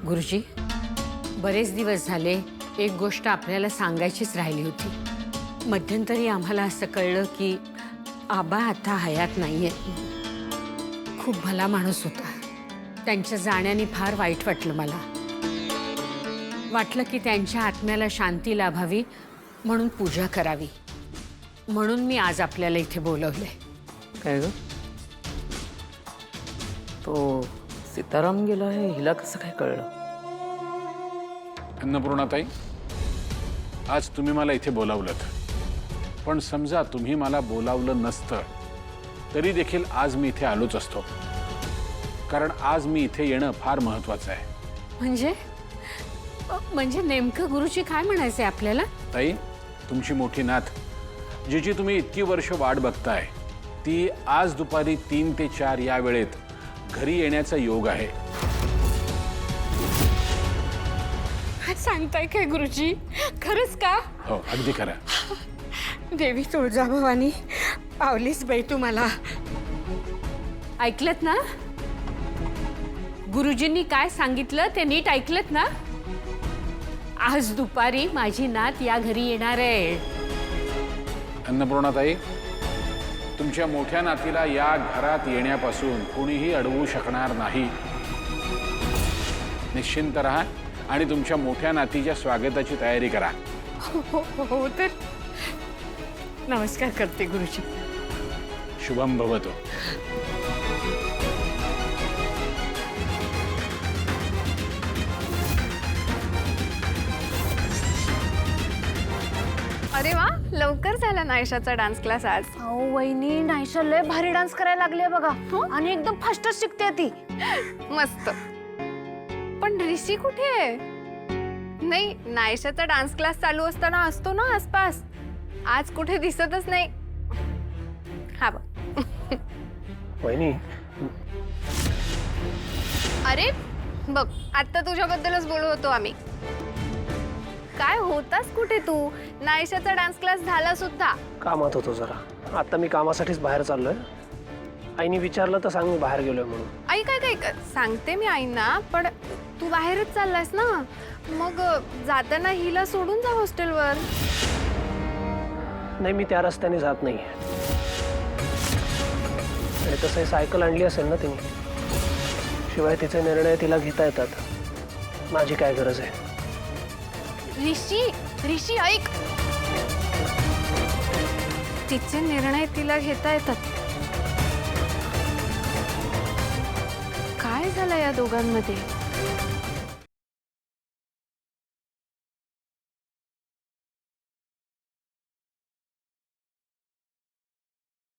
गुरुजी, बरेच दिवस झाले एक गोष्ट आपल्याला सांगायचीच राहिली होती। मध्यंतरी आम्हाला असं कळलं की आबा आता हयात नाहीये। खूप भला माणूस होता। त्यांच्या जाण्याने फार वाईट वाटलं मला। वाटलं की त्यांच्या आत्म्याला शांती लाभावी म्हणून पूजा करावी। म्हणून मी आज आपल्याला इथे बोलवले। काय ग? तो सीताराम गेला आहे, हिला कसं काय कळलं? अन्नपूर्णाताई, आज तुम्ही मला इथे बोलावलंत, पण समजा तुम्ही मला बोलावलं नसतं तरी देखील आज मी इथे आलोच असतो, कारण आज मी इथे येणं फार महत्त्वाचं आहे। म्हणजे नेमकं गुरुजी काय म्हणायचंय आपल्याला? ताई, तुमची मोठी नात जिची तुम्ही इतकी वर्ष वाट बघताय ती आज दुपारी 3 ते 4 या वेळेत घरी येण्याचा योग आहे। सांगताय काय गुरुजी? खरंच का? हो, अगदी खरं। देवी तुळजाभवानी पावलीच बाई तुम्हाला। ऐकलत ना? गुरुजींनी काय सांगितलं ते नीट ऐकलत ना? आज दुपारी माझी नात या घरी येणार आहे। अन्नपूर्णाताई, तुमच्या मोठ्या नातीला या घरात येण्यापासून कोणीही अडवू शकणार नाही। निश्चिंत राहा आणि तुमच्या मोठ्या नातीच्या स्वागताची तयारी करा। हो तर नमस्कार करते गुरुजी। शुभम भवतो। अरे वा, लवकर झाला नायशाचा डान्स क्लास आज। अहो वहिनी, नायशा लय भारी डान्स करायला लागली आहे बघा। आणि एकदम फास्टच शिकते ती। मस्त। पण ऋषी कुठे आहे? नाही, नायशाचा डान्स क्लास चालू असताना असतो ना आसपास। आज कुठे दिसतच नाही। हा बघ। वहिनी, अरे बघ, आता तुझ्याबद्दलच बोलत होतो आम्ही। काय होतास कुठे तू? नायशाचा डान्स क्लास झाला सुद्धा। कामात होतो जरा। आता मी कामासाठीच बाहेर चाललोय। आईने विचारलं तर सांग मी बाहेर गेलोय म्हणून। आई काय सांगते मी आईंना, पण तू बाहेरच चाललास ना, मग जाताना हिला सोडून जा हॉस्टेलवर। नाही, मी त्या रस्त्याने जात नाही। आणि तसंही सायकल आणली असेल ना तिने, शिवाय तिचे निर्णय तिला घेता येतात। माझी काय गरज आहे? ऋषी ऐक, तिचे निर्णय तिला घेता येतात। काय झालं या दोघांमध्ये?